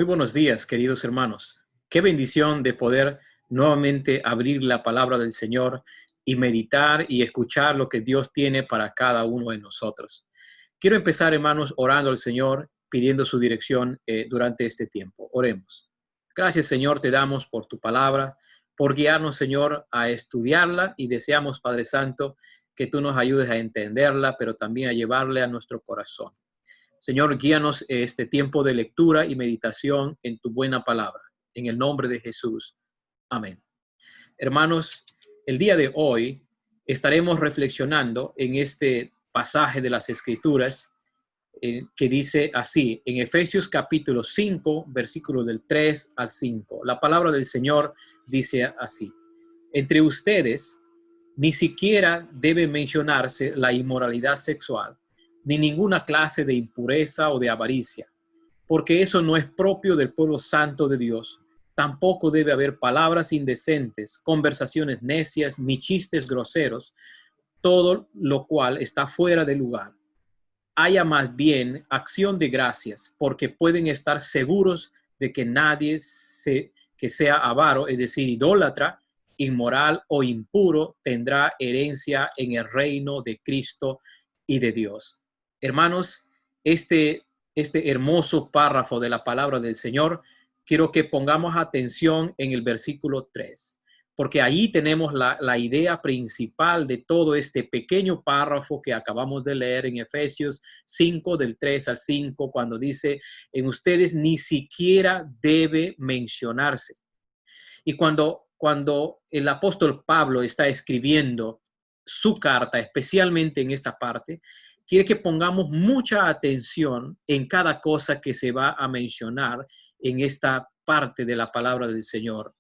Muy buenos días, queridos hermanos. Qué bendición de poder nuevamente abrir la palabra del Señor y meditar y escuchar lo que Dios tiene para cada uno de nosotros. Quiero empezar, hermanos, orando al Señor, pidiendo su dirección durante este tiempo. Oremos. Gracias, Señor, te damos por tu palabra, por guiarnos, Señor, a estudiarla y deseamos, Padre Santo, que tú nos ayudes a entenderla, pero también a llevarle a nuestro corazón. Señor, guíanos este tiempo de lectura y meditación en tu buena palabra. En el nombre de Jesús. Amén. Hermanos, el día de hoy estaremos reflexionando en este pasaje de las Escrituras que dice así, en Efesios capítulo 5, versículo del 3 al 5. La palabra del Señor dice así: entre ustedes ni siquiera debe mencionarse la inmoralidad sexual, ni ninguna clase de impureza o de avaricia, porque eso no es propio del pueblo santo de Dios. Tampoco debe haber palabras indecentes, conversaciones necias, ni chistes groseros, todo lo cual está fuera de lugar. Haya más bien acción de gracias, porque pueden estar seguros de que nadie que sea avaro, es decir, idólatra, inmoral o impuro, tendrá herencia en el reino de Cristo y de Dios. Hermanos, este hermoso párrafo de la palabra del Señor, quiero que pongamos atención en el versículo 3, porque ahí tenemos la idea principal de todo este pequeño párrafo que acabamos de leer en Efesios 5, del 3 al 5, cuando dice, en ustedes ni siquiera debe mencionarse. Y cuando el apóstol Pablo está escribiendo su carta, especialmente en esta parte, quiere que pongamos mucha atención en cada cosa que se va a mencionar en esta parte de la palabra del Señor.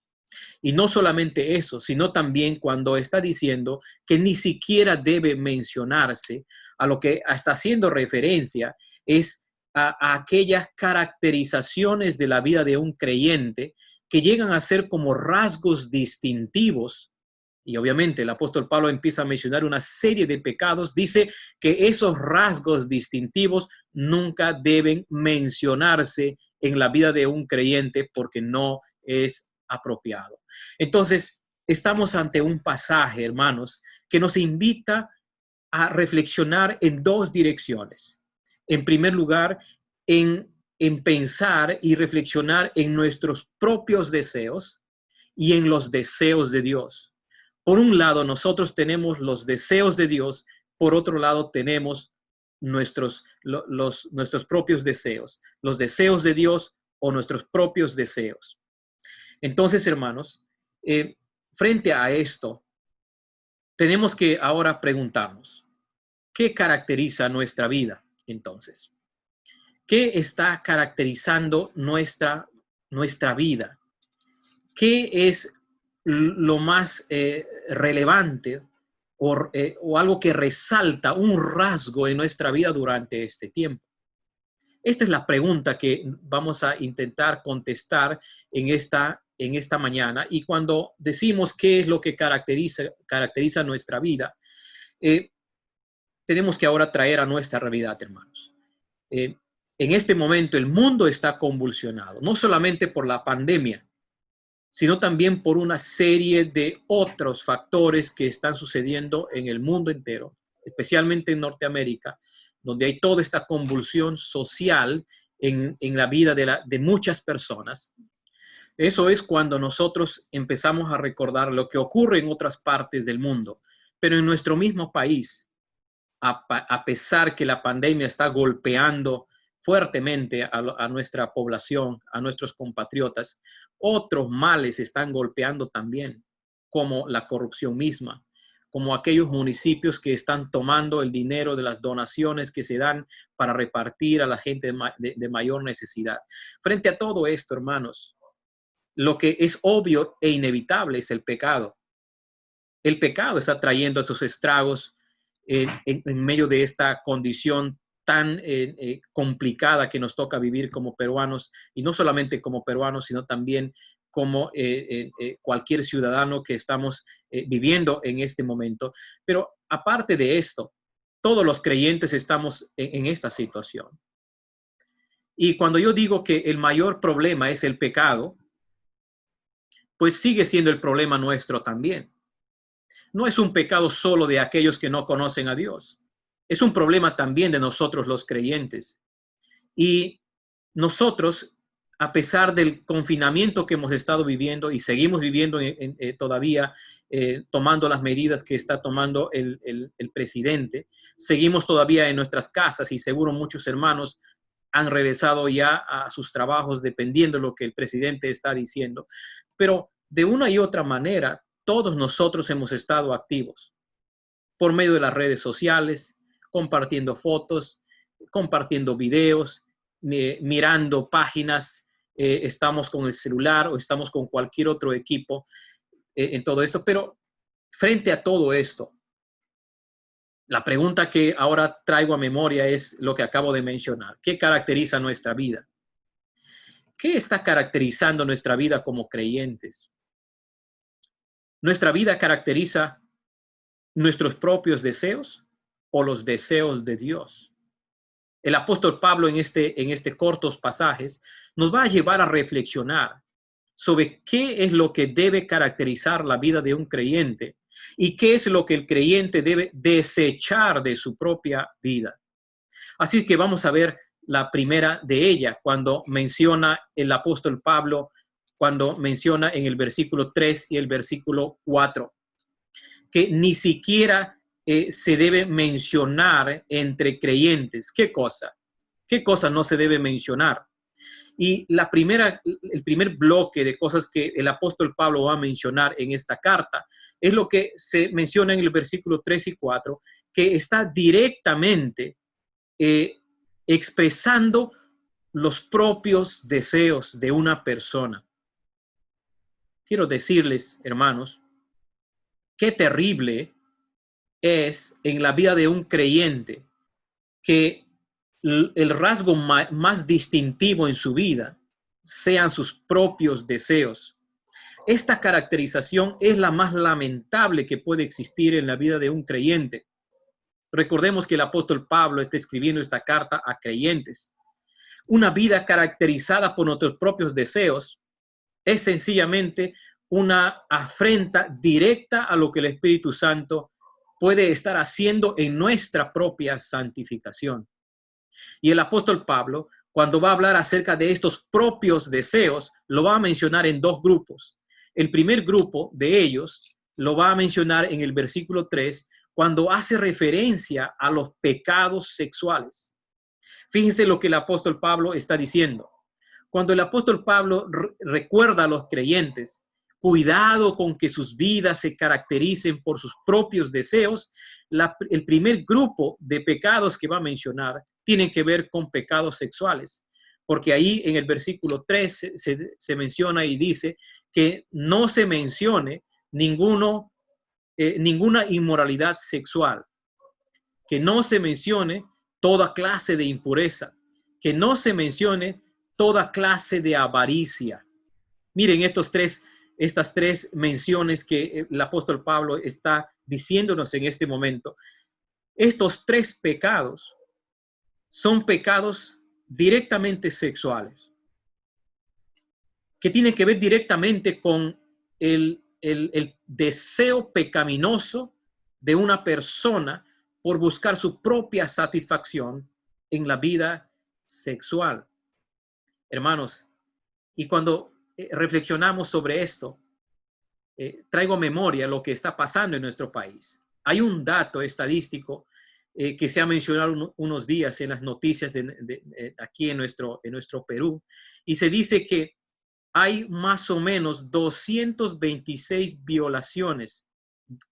Y no solamente eso, sino también cuando está diciendo que ni siquiera debe mencionarse, a lo que está haciendo referencia es a aquellas caracterizaciones de la vida de un creyente que llegan a ser como rasgos distintivos. Y obviamente el apóstol Pablo empieza a mencionar una serie de pecados. Dice que esos rasgos distintivos nunca deben mencionarse en la vida de un creyente porque no es apropiado. Entonces, estamos ante un pasaje, hermanos, que nos invita a reflexionar en dos direcciones. En primer lugar, en pensar y reflexionar en nuestros propios deseos y en los deseos de Dios. Por un lado, nosotros tenemos los deseos de Dios, por otro lado, tenemos nuestros propios deseos, los deseos de Dios o nuestros propios deseos. Entonces, hermanos, frente a esto, tenemos que ahora preguntarnos, ¿qué caracteriza nuestra vida entonces? ¿Qué está caracterizando nuestra vida? ¿Qué es lo más relevante o algo que resalta un rasgo en nuestra vida durante este tiempo? Esta es la pregunta que vamos a intentar contestar en esta mañana. Y cuando decimos qué es lo que caracteriza nuestra vida, tenemos que ahora traer a nuestra realidad, hermanos. En este momento el mundo está convulsionado, no solamente por la pandemia, sino también por una serie de otros factores que están sucediendo en el mundo entero, especialmente en Norteamérica, donde hay toda esta convulsión social en la vida de muchas personas. Eso es cuando nosotros empezamos a recordar lo que ocurre en otras partes del mundo, pero en nuestro mismo país, a pesar que la pandemia está golpeando fuertemente a nuestra población, a nuestros compatriotas, otros males están golpeando también, como la corrupción misma, como aquellos municipios que están tomando el dinero de las donaciones que se dan para repartir a la gente de mayor necesidad. Frente a todo esto, hermanos, lo que es obvio e inevitable es el pecado. El pecado está trayendo esos estragos en medio de esta condición tan complicada que nos toca vivir como peruanos, y no solamente como peruanos, sino también como cualquier ciudadano que estamos viviendo en este momento. Pero aparte de esto, todos los creyentes estamos en esta situación. Y cuando yo digo que el mayor problema es el pecado, pues sigue siendo el problema nuestro también. No es un pecado solo de aquellos que no conocen a Dios. Es un problema también de nosotros los creyentes. Y nosotros, a pesar del confinamiento que hemos estado viviendo y seguimos viviendo todavía, tomando las medidas que está tomando el presidente, seguimos todavía en nuestras casas y seguro muchos hermanos han regresado ya a sus trabajos dependiendo de lo que el presidente está diciendo. Pero de una y otra manera, todos nosotros hemos estado activos por medio de las redes sociales, compartiendo fotos, compartiendo videos, mirando páginas, estamos con el celular o estamos con cualquier otro equipo en todo esto. Pero frente a todo esto, la pregunta que ahora traigo a memoria es lo que acabo de mencionar. ¿Qué caracteriza nuestra vida? ¿Qué está caracterizando nuestra vida como creyentes? ¿Nuestra vida caracteriza nuestros propios deseos o los deseos de Dios? El apóstol Pablo en este cortos pasajes nos va a llevar a reflexionar sobre qué es lo que debe caracterizar la vida de un creyente y qué es lo que el creyente debe desechar de su propia vida. Así que vamos a ver la primera de ellas cuando menciona el apóstol Pablo, cuando menciona en el versículo 3 y el versículo 4, que ni siquiera se debe mencionar entre creyentes. ¿Qué cosa? ¿Qué cosa no se debe mencionar? Y el primer bloque de cosas que el apóstol Pablo va a mencionar en esta carta es lo que se menciona en el versículo 3 y 4, que está directamente expresando los propios deseos de una persona. Quiero decirles, hermanos, qué terrible es en la vida de un creyente que el rasgo más distintivo en su vida sean sus propios deseos. Esta caracterización es la más lamentable que puede existir en la vida de un creyente. Recordemos que el apóstol Pablo está escribiendo esta carta a creyentes. Una vida caracterizada por nuestros propios deseos es sencillamente una afrenta directa a lo que el Espíritu Santo puede estar haciendo en nuestra propia santificación. Y el apóstol Pablo, cuando va a hablar acerca de estos propios deseos, lo va a mencionar en dos grupos. El primer grupo de ellos lo va a mencionar en el versículo 3, cuando hace referencia a los pecados sexuales. Fíjense lo que el apóstol Pablo está diciendo. Cuando el apóstol Pablo recuerda a los creyentes, cuidado con que sus vidas se caractericen por sus propios deseos, el primer grupo de pecados que va a mencionar tienen que ver con pecados sexuales, porque ahí en el versículo 3 se menciona y dice que no se mencione ninguna inmoralidad sexual, que no se mencione toda clase de impureza, que no se mencione toda clase de avaricia. Miren estas tres menciones que el apóstol Pablo está diciéndonos en este momento. Estos tres pecados son pecados directamente sexuales, que tienen que ver directamente con el deseo pecaminoso de una persona por buscar su propia satisfacción en la vida sexual. Hermanos, y cuando reflexionamos sobre esto, traigo a memoria lo que está pasando en nuestro país. Hay un dato estadístico que se ha mencionado unos días en las noticias aquí en nuestro Perú, y se dice que hay más o menos 226 violaciones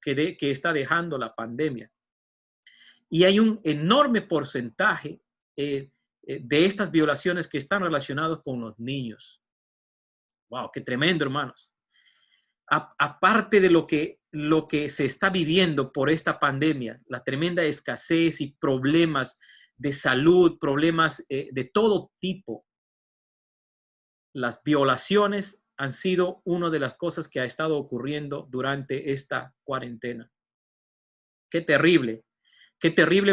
que está dejando la pandemia. Y hay un enorme porcentaje de estas violaciones que están relacionadas con los niños. ¡Wow! ¡Qué tremendo, hermanos! Aparte de lo que se está viviendo por esta pandemia, la tremenda escasez y problemas de salud, problemas de todo tipo, las violaciones han sido una de las cosas que ha estado ocurriendo durante esta cuarentena. Qué terrible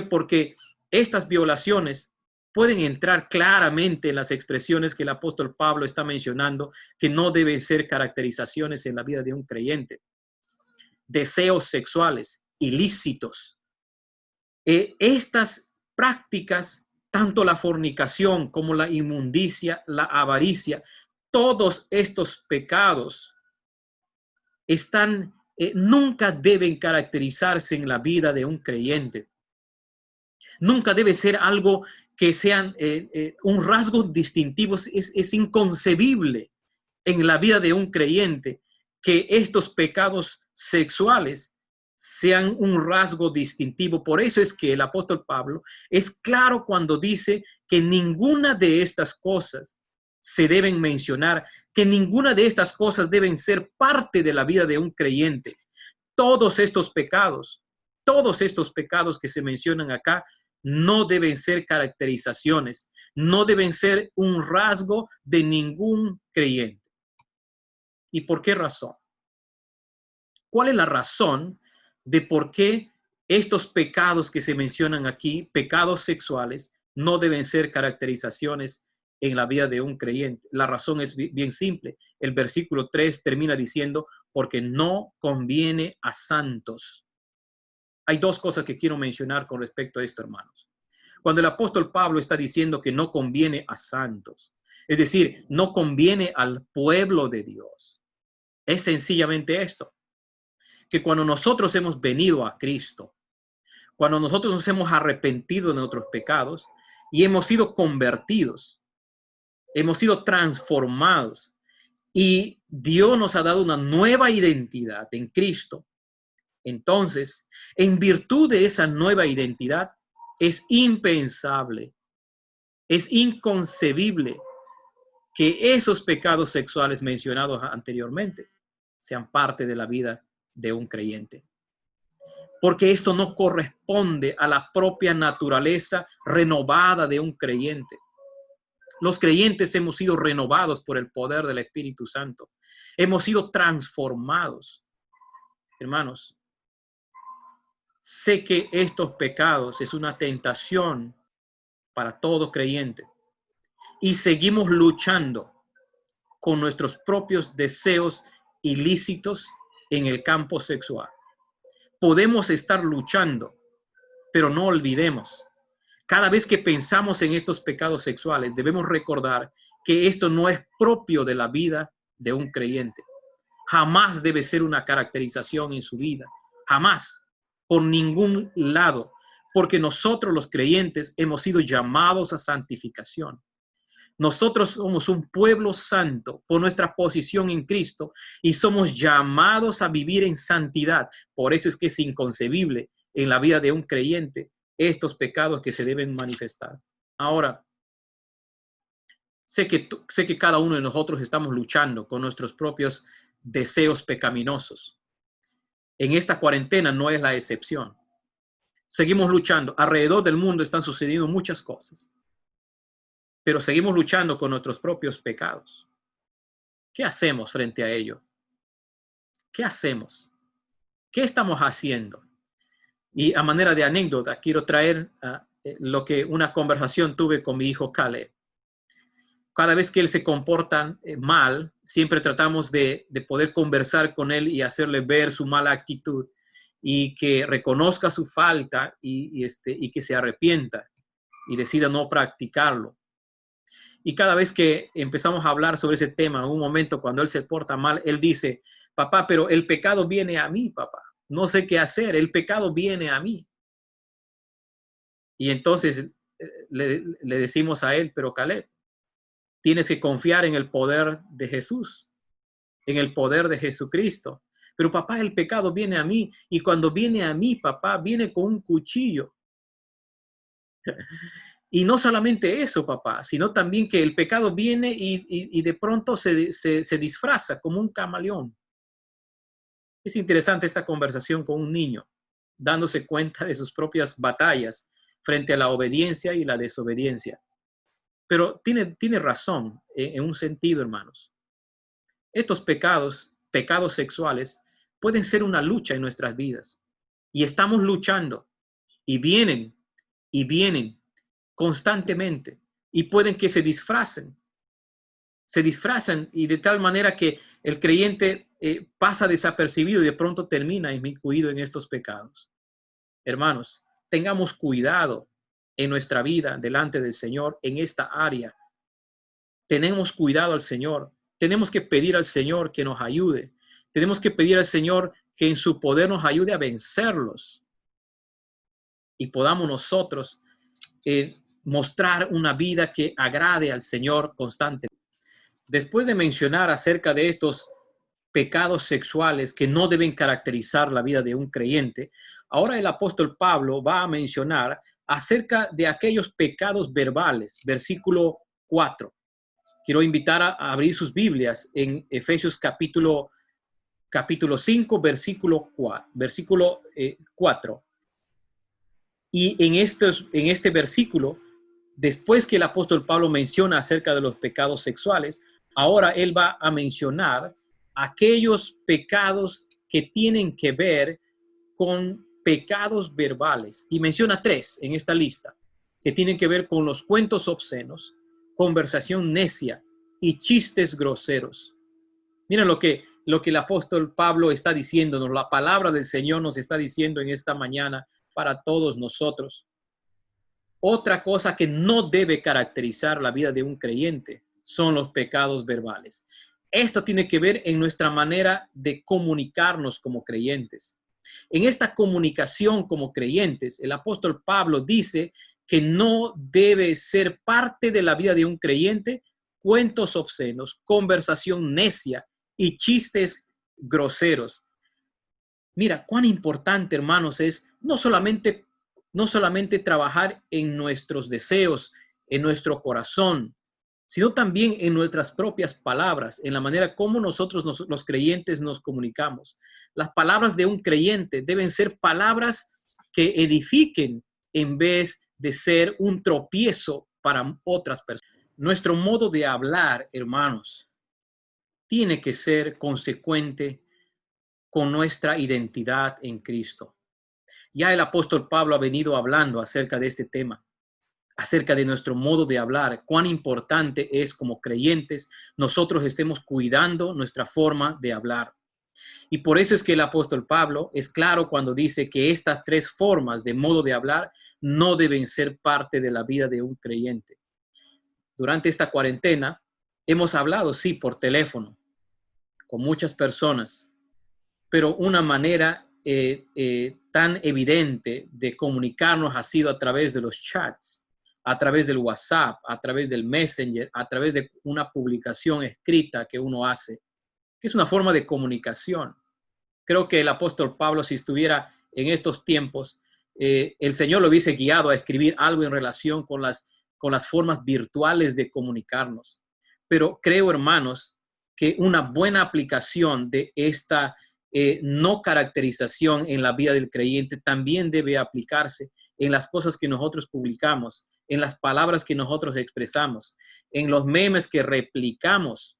porque estas violaciones pueden entrar claramente en las expresiones que el apóstol Pablo está mencionando, que no deben ser caracterizaciones en la vida de un creyente. Deseos sexuales ilícitos. Estas prácticas, tanto la fornicación como la inmundicia, la avaricia, todos estos pecados nunca deben caracterizarse en la vida de un creyente. Nunca debe ser algo que sean un rasgo distintivo. Es inconcebible en la vida de un creyente que estos pecados sexuales sean un rasgo distintivo. Por eso es que el apóstol Pablo es claro cuando dice que ninguna de estas cosas se deben mencionar, que ninguna de estas cosas deben ser parte de la vida de un creyente. Todos estos pecados que se mencionan acá, no deben ser caracterizaciones, no deben ser un rasgo de ningún creyente. ¿Y por qué razón? ¿Cuál es la razón de por qué estos pecados que se mencionan aquí, pecados sexuales, no deben ser caracterizaciones en la vida de un creyente? La razón es bien simple. El versículo 3 termina diciendo, porque no conviene a santos. Hay dos cosas que quiero mencionar con respecto a esto, hermanos. Cuando el apóstol Pablo está diciendo que no conviene a santos, es decir, no conviene al pueblo de Dios, es sencillamente esto, que cuando nosotros hemos venido a Cristo, cuando nosotros nos hemos arrepentido de nuestros pecados y hemos sido convertidos, hemos sido transformados y Dios nos ha dado una nueva identidad en Cristo, entonces, en virtud de esa nueva identidad, es impensable, es inconcebible que esos pecados sexuales mencionados anteriormente sean parte de la vida de un creyente. Porque esto no corresponde a la propia naturaleza renovada de un creyente. Los creyentes hemos sido renovados por el poder del Espíritu Santo. Hemos sido transformados. Hermanos, sé que estos pecados es una tentación para todo creyente y seguimos luchando con nuestros propios deseos ilícitos en el campo sexual. Podemos estar luchando, pero no olvidemos, cada vez que pensamos en estos pecados sexuales, debemos recordar que esto no es propio de la vida de un creyente. Jamás debe ser una caracterización en su vida. Jamás, por ningún lado, porque nosotros los creyentes hemos sido llamados a santificación. Nosotros somos un pueblo santo por nuestra posición en Cristo y somos llamados a vivir en santidad. Por eso es que es inconcebible en la vida de un creyente estos pecados que se deben manifestar. Ahora, sé que cada uno de nosotros estamos luchando con nuestros propios deseos pecaminosos. En esta cuarentena no es la excepción. Seguimos luchando. Alrededor del mundo están sucediendo muchas cosas. Pero seguimos luchando con nuestros propios pecados. ¿Qué hacemos frente a ello? ¿Qué hacemos? ¿Qué estamos haciendo? Y a manera de anécdota, quiero traer lo que una conversación tuve con mi hijo Caleb. Cada vez que él se comporta mal, siempre tratamos de poder conversar con él y hacerle ver su mala actitud y que reconozca su falta y que se arrepienta y decida no practicarlo. Y cada vez que empezamos a hablar sobre ese tema, en un momento cuando él se porta mal, él dice, papá, pero el pecado viene a mí, papá. No sé qué hacer, el pecado viene a mí. Y entonces le decimos a él, pero Caleb, tienes que confiar en el poder de Jesús, en el poder de Jesucristo. Pero papá, el pecado viene a mí y cuando viene a mí, papá, viene con un cuchillo. Y no solamente eso, papá, sino también que el pecado viene y de pronto se disfraza como un camaleón. Es interesante esta conversación con un niño, dándose cuenta de sus propias batallas frente a la obediencia y la desobediencia. Pero tiene razón en un sentido, hermanos. Estos pecados sexuales, pueden ser una lucha en nuestras vidas. Y estamos luchando. Y vienen, y vienen. constantemente y pueden que se disfracen y de tal manera que el creyente pasa desapercibido y de pronto termina inmiscuido en estos pecados. Hermanos, tengamos cuidado en nuestra vida delante del Señor en esta área. Tenemos cuidado al Señor. Tenemos que pedir al Señor que nos ayude. Tenemos que pedir al Señor que en su poder nos ayude a vencerlos y podamos nosotros mostrar una vida que agrade al Señor constantemente. Después de mencionar acerca de estos pecados sexuales que no deben caracterizar la vida de un creyente, ahora el apóstol Pablo va a mencionar acerca de aquellos pecados verbales, versículo 4. Quiero invitar a abrir sus Biblias en Efesios capítulo 5, versículo 4. Y en este versículo, después que el apóstol Pablo menciona acerca de los pecados sexuales, ahora él va a mencionar aquellos pecados que tienen que ver con pecados verbales. Y menciona 3 en esta lista, que tienen que ver con los cuentos obscenos, conversación necia y chistes groseros. Miren lo que el apóstol Pablo está diciéndonos, la palabra del Señor nos está diciendo en esta mañana para todos nosotros. Otra cosa que no debe caracterizar la vida de un creyente son los pecados verbales. Esto tiene que ver en nuestra manera de comunicarnos como creyentes. En esta comunicación como creyentes, el apóstol Pablo dice que no debe ser parte de la vida de un creyente cuentos obscenos, conversación necia y chistes groseros. Mira, cuán importante, hermanos, es no solamente trabajar en nuestros deseos, en nuestro corazón, sino también en nuestras propias palabras, en la manera como nosotros los creyentes nos comunicamos. Las palabras de un creyente deben ser palabras que edifiquen en vez de ser un tropiezo para otras personas. Nuestro modo de hablar, hermanos, tiene que ser consecuente con nuestra identidad en Cristo. Ya el apóstol Pablo ha venido hablando acerca de este tema, acerca de nuestro modo de hablar, cuán importante es como creyentes nosotros estemos cuidando nuestra forma de hablar. Y por eso es que el apóstol Pablo es claro cuando dice que estas 3 formas de modo de hablar no deben ser parte de la vida de un creyente. Durante esta cuarentena hemos hablado, sí, por teléfono, con muchas personas, pero una manera tan evidente de comunicarnos ha sido a través de los chats, a través del WhatsApp, a través del Messenger, a través de una publicación escrita que uno hace, que es una forma de comunicación. Creo que el apóstol Pablo, si estuviera en estos tiempos, el Señor lo hubiese guiado a escribir algo en relación con las formas virtuales de comunicarnos. Pero creo, hermanos, que una buena aplicación de esta no caracterización en la vida del creyente también debe aplicarse en las cosas que nosotros publicamos, en las palabras que nosotros expresamos, en los memes que replicamos.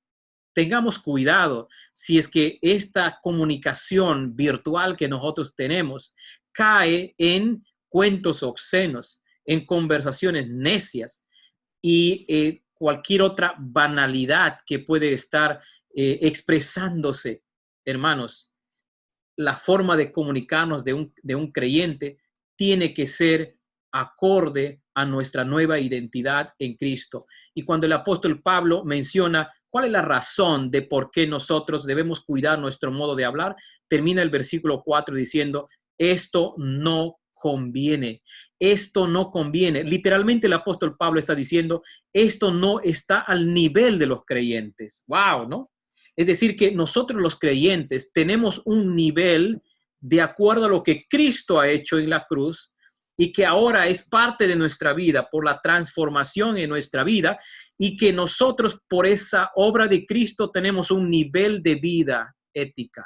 Tengamos cuidado si es que esta comunicación virtual que nosotros tenemos cae en cuentos obscenos, en conversaciones necias y cualquier otra banalidad que puede estar expresándose, hermanos. La forma de comunicarnos de un creyente tiene que ser acorde a nuestra nueva identidad en Cristo. Y cuando el apóstol Pablo menciona cuál es la razón de por qué nosotros debemos cuidar nuestro modo de hablar, termina el versículo 4 diciendo, esto no conviene, esto no conviene. Literalmente el apóstol Pablo está diciendo, esto no está al nivel de los creyentes. ¡Wow! ¿No? Es decir, que nosotros los creyentes tenemos un nivel de acuerdo a lo que Cristo ha hecho en la cruz y que ahora es parte de nuestra vida por la transformación en nuestra vida y que nosotros por esa obra de Cristo tenemos un nivel de vida ética,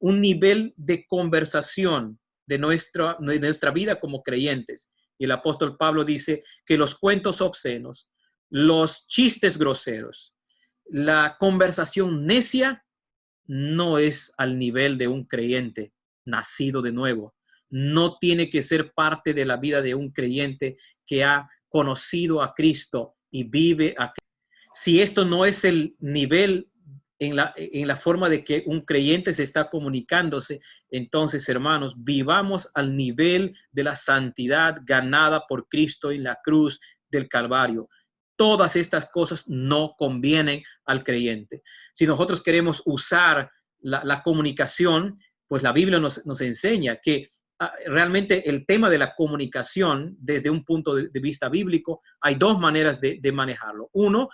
un nivel de conversación de nuestra vida como creyentes. Y el apóstol Pablo dice que los cuentos obscenos, los chistes groseros, la conversación necia no es al nivel de un creyente nacido de nuevo. No tiene que ser parte de la vida de un creyente que ha conocido a Cristo y vive a Cristo. Si esto no es el nivel en la forma de que un creyente se está comunicándose, entonces, hermanos, vivamos al nivel de la santidad ganada por Cristo en la cruz del Calvario. Todas estas cosas no convienen al creyente. Si nosotros queremos usar la comunicación, pues la Biblia nos enseña que realmente el tema de la comunicación, desde un punto de vista bíblico, hay dos maneras de manejarlo. Uno,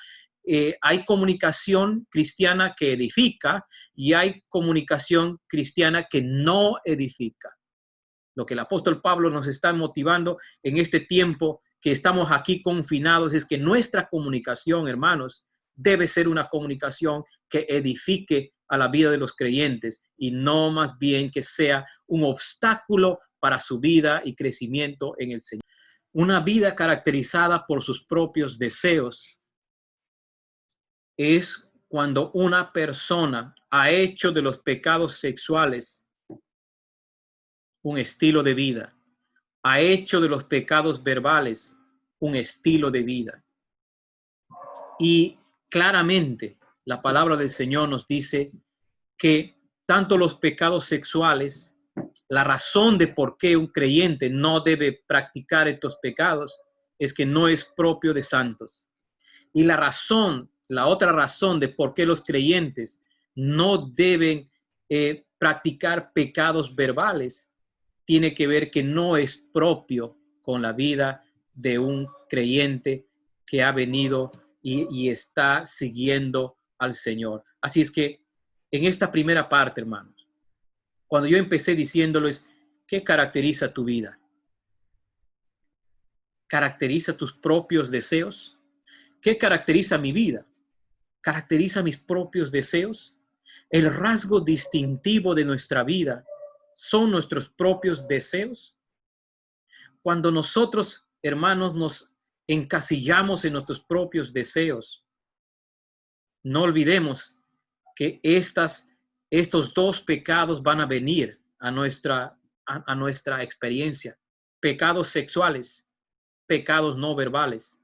hay comunicación cristiana que edifica y hay comunicación cristiana que no edifica. Lo que el apóstol Pablo nos está motivando en este tiempo que estamos aquí confinados es que nuestra comunicación, hermanos, debe ser una comunicación que edifique a la vida de los creyentes y no más bien que sea un obstáculo para su vida y crecimiento en el Señor. Una vida caracterizada por sus propios deseos es cuando una persona ha hecho de los pecados sexuales un estilo de vida, ha hecho de los pecados verbales un estilo de vida. Y claramente la palabra del Señor nos dice que tanto los pecados sexuales, la razón de por qué un creyente no debe practicar estos pecados es que no es propio de santos. Y la otra razón de por qué los creyentes no deben practicar pecados verbales tiene que ver que no es propio con la vida de un creyente que ha venido y está siguiendo al Señor. Así es que en esta primera parte, hermanos, cuando yo empecé diciéndoles, ¿qué caracteriza tu vida? ¿Caracteriza tus propios deseos? ¿Qué caracteriza mi vida? ¿Caracteriza mis propios deseos? El rasgo distintivo de nuestra vida son nuestros propios deseos. Cuando nosotros, hermanos, nos encasillamos en nuestros propios deseos, no olvidemos que estos dos pecados van a venir a nuestra experiencia. Pecados sexuales, pecados no verbales,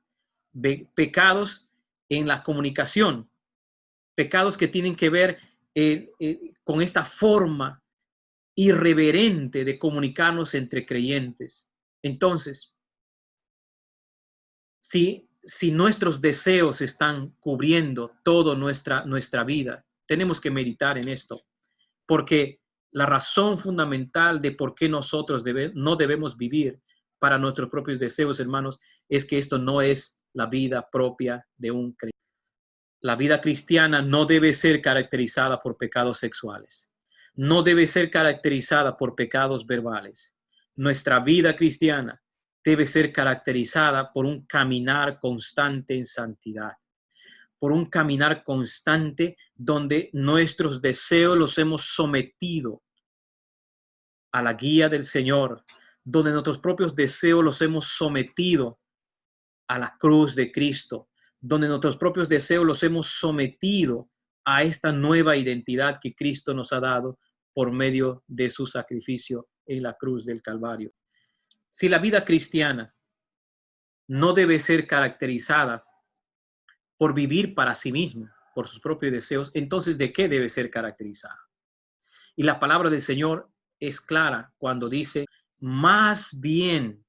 pecados en la comunicación, pecados que tienen que ver con esta forma irreverente de comunicarnos entre creyentes. Entonces, si nuestros deseos están cubriendo toda nuestra vida, tenemos que meditar en esto, porque la razón fundamental de por qué nosotros no debemos vivir para nuestros propios deseos, hermanos, es que esto no es la vida propia de un creyente. La vida cristiana no debe ser caracterizada por pecados sexuales. No debe ser caracterizada por pecados verbales. Nuestra vida cristiana debe ser caracterizada por un caminar constante en santidad, por un caminar constante donde nuestros deseos los hemos sometido a la guía del Señor, donde nuestros propios deseos los hemos sometido a la cruz de Cristo, donde nuestros propios deseos los hemos sometido a esta nueva identidad que Cristo nos ha dado por medio de su sacrificio en la cruz del Calvario. Si la vida cristiana no debe ser caracterizada por vivir para sí mismo, por sus propios deseos, entonces ¿de qué debe ser caracterizada? Y la palabra del Señor es clara cuando dice, más bien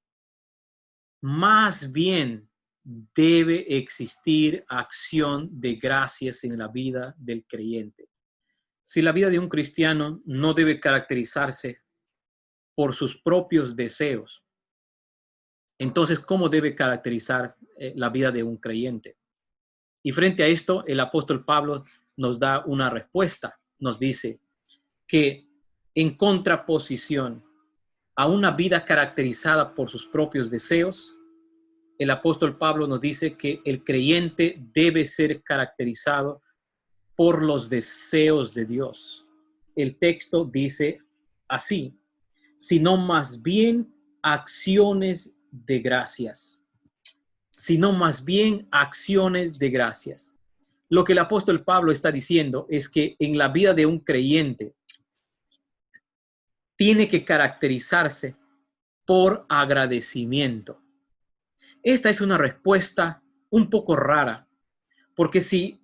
debe existir acción de gracias en la vida del creyente. Si la vida de un cristiano no debe caracterizarse por sus propios deseos, entonces, ¿cómo debe caracterizar la vida de un creyente? Y frente a esto, el apóstol Pablo nos da una respuesta. Nos dice que en contraposición a una vida caracterizada por sus propios deseos, el apóstol Pablo nos dice que el creyente debe ser caracterizado por los deseos de Dios. El texto dice así, sino más bien acciones de gracias. Sino más bien acciones de gracias. Lo que el apóstol Pablo está diciendo es que en la vida de un creyente tiene que caracterizarse por agradecimiento. Esta es una respuesta un poco rara, porque si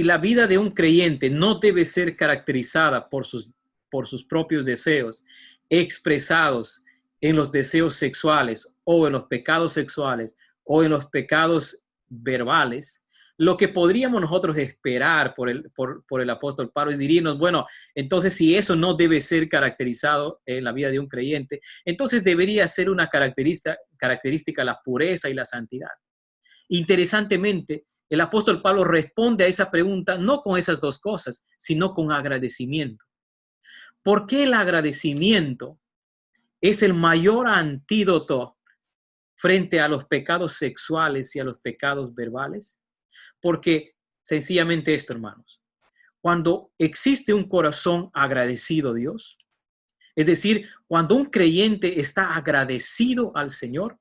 la vida de un creyente no debe ser caracterizada por sus propios deseos, expresados en los deseos sexuales o en los pecados sexuales o en los pecados verbales, lo que podríamos nosotros esperar por el apóstol Pablo es dirnos, bueno, entonces si eso no debe ser caracterizado en la vida de un creyente, entonces debería ser una característica la pureza y la santidad. Interesantemente, el apóstol Pablo responde a esa pregunta no con esas dos cosas, sino con agradecimiento. ¿Por qué el agradecimiento es el mayor antídoto frente a los pecados sexuales y a los pecados verbales? Porque sencillamente esto, hermanos, cuando existe un corazón agradecido a Dios, es decir, cuando un creyente está agradecido al Señor,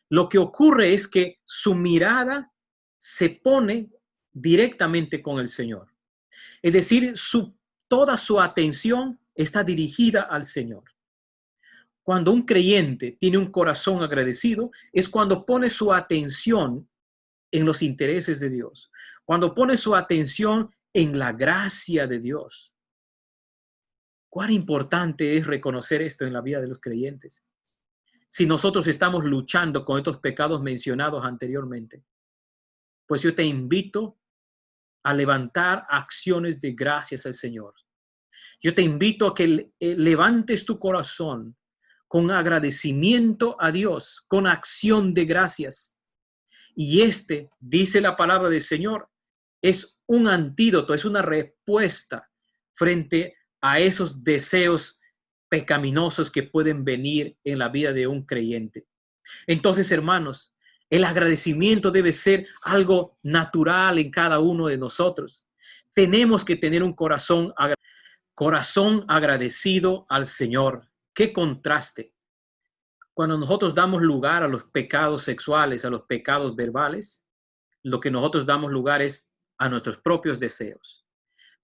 lo que ocurre es que su mirada se pone directamente con el Señor. Es decir, toda su atención está dirigida al Señor. Cuando un creyente tiene un corazón agradecido, es cuando pone su atención en los intereses de Dios, cuando pone su atención en la gracia de Dios. Cuán importante es reconocer esto en la vida de los creyentes. Si nosotros estamos luchando con estos pecados mencionados anteriormente, pues yo te invito a levantar acciones de gracias al Señor. Yo te invito a que levantes tu corazón con agradecimiento a Dios, con acción de gracias. Y dice la palabra del Señor, es un antídoto, es una respuesta frente a esos deseos pecaminosos que pueden venir en la vida de un creyente. Entonces, hermanos, el agradecimiento debe ser algo natural en cada uno de nosotros. Tenemos que tener un corazón agradecido al Señor. ¡Qué contraste! Cuando nosotros damos lugar a los pecados sexuales, a los pecados verbales, lo que nosotros damos lugar es a nuestros propios deseos.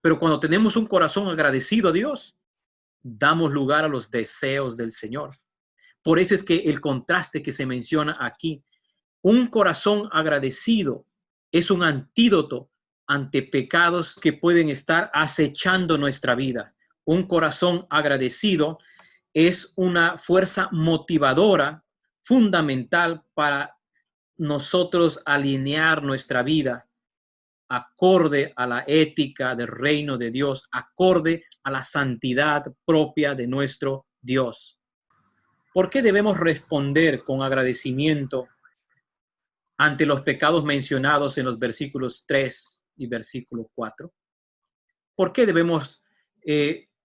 Pero cuando tenemos un corazón agradecido a Dios, damos lugar a los deseos del Señor. Por eso es que el contraste que se menciona aquí, un corazón agradecido es un antídoto ante pecados que pueden estar acechando nuestra vida. Un corazón agradecido es una fuerza motivadora fundamental para nosotros alinear nuestra vida acorde a la ética del reino de Dios, acorde a la santidad propia de nuestro Dios. ¿Por qué debemos responder con agradecimiento ante los pecados mencionados en los versículos 3 y versículo 4? ¿Por qué debemos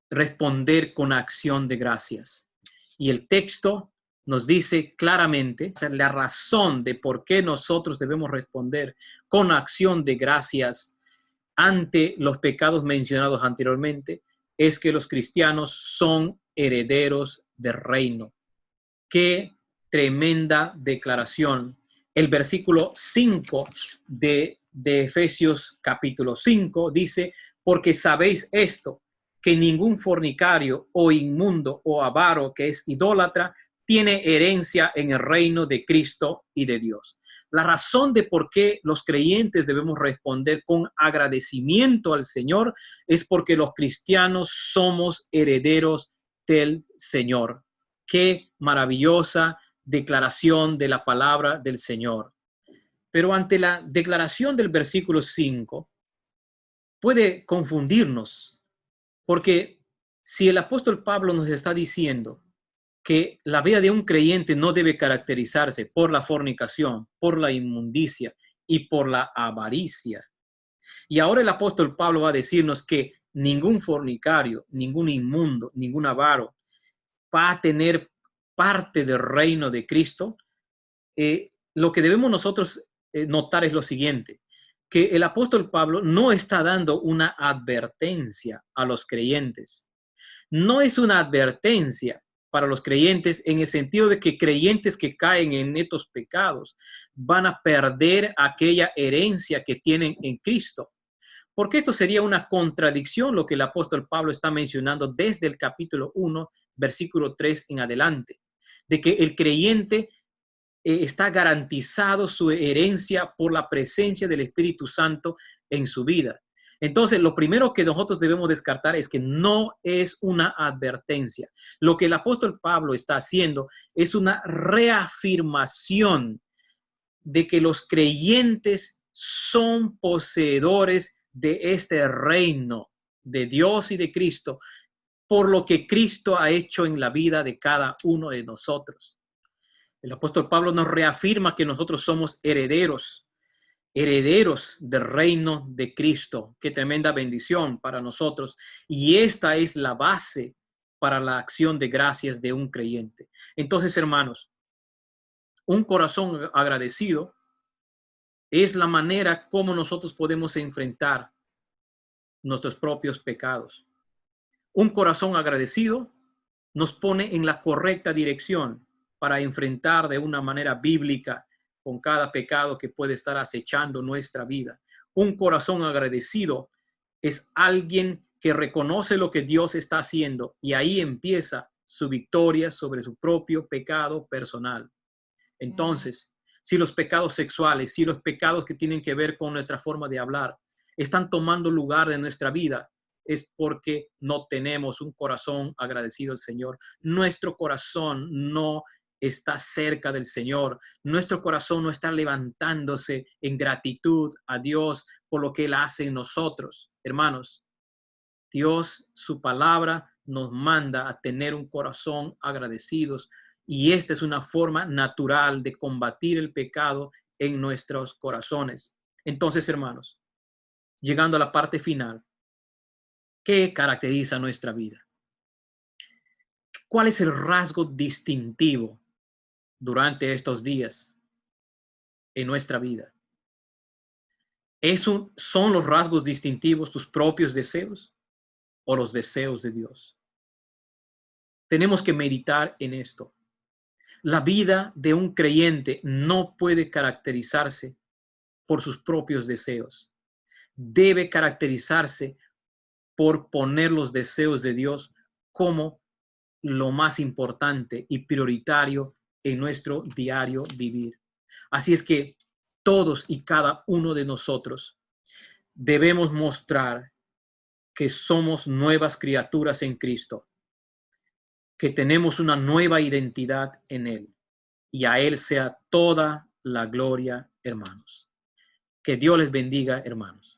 responder con acción de gracias? Y el texto nos dice claramente la razón de por qué nosotros debemos responder con acción de gracias ante los pecados mencionados anteriormente, es que los cristianos son herederos del reino. Qué tremenda declaración. El versículo 5 de Efesios capítulo 5 dice, porque sabéis esto, que ningún fornicario o inmundo o avaro que es idólatra tiene herencia en el reino de Cristo y de Dios. La razón de por qué los creyentes debemos responder con agradecimiento al Señor es porque los cristianos somos herederos del Señor. Qué maravillosa declaración de la palabra del Señor. Pero ante la declaración del versículo 5, puede confundirnos, porque si el apóstol Pablo nos está diciendo que la vida de un creyente no debe caracterizarse por la fornicación, por la inmundicia y por la avaricia, y ahora el apóstol Pablo va a decirnos que ningún fornicario, ningún inmundo, ningún avaro va a tener parte del reino de Cristo, lo que debemos nosotros notar es lo siguiente, que el apóstol Pablo no está dando una advertencia a los creyentes. No es una advertencia para los creyentes en el sentido de que creyentes que caen en estos pecados van a perder aquella herencia que tienen en Cristo. Porque esto sería una contradicción lo que el apóstol Pablo está mencionando desde el capítulo 1, versículo 3 en adelante, de que el creyente está garantizado su herencia por la presencia del Espíritu Santo en su vida. Entonces, lo primero que nosotros debemos descartar es que no es una advertencia. Lo que el apóstol Pablo está haciendo es una reafirmación de que los creyentes son poseedores de este reino de Dios y de Cristo, por lo que Cristo ha hecho en la vida de cada uno de nosotros. El apóstol Pablo nos reafirma que nosotros somos herederos del reino de Cristo. Qué tremenda bendición para nosotros. Y esta es la base para la acción de gracias de un creyente. Entonces, hermanos, un corazón agradecido es la manera como nosotros podemos enfrentar nuestros propios pecados. Un corazón agradecido nos pone en la correcta dirección para enfrentar de una manera bíblica con cada pecado que puede estar acechando nuestra vida. Un corazón agradecido es alguien que reconoce lo que Dios está haciendo y ahí empieza su victoria sobre su propio pecado personal. Entonces, si los pecados sexuales, si los pecados que tienen que ver con nuestra forma de hablar están tomando lugar de nuestra vida, es porque no tenemos un corazón agradecido al Señor. Nuestro corazón no está cerca del Señor. Nuestro corazón no está levantándose en gratitud a Dios por lo que Él hace en nosotros. Hermanos, Dios, su palabra nos manda a tener un corazón agradecidos y esta es una forma natural de combatir el pecado en nuestros corazones. Entonces, hermanos, llegando a la parte final, ¿qué caracteriza nuestra vida? ¿Cuál es el rasgo distintivo durante estos días en nuestra vida? ¿Son los rasgos distintivos tus propios deseos o los deseos de Dios? Tenemos que meditar en esto. La vida de un creyente no puede caracterizarse por sus propios deseos. Debe caracterizarse por poner los deseos de Dios como lo más importante y prioritario en nuestro diario vivir. Así es que todos y cada uno de nosotros debemos mostrar que somos nuevas criaturas en Cristo, que tenemos una nueva identidad en Él, y a Él sea toda la gloria, hermanos. Que Dios les bendiga, hermanos.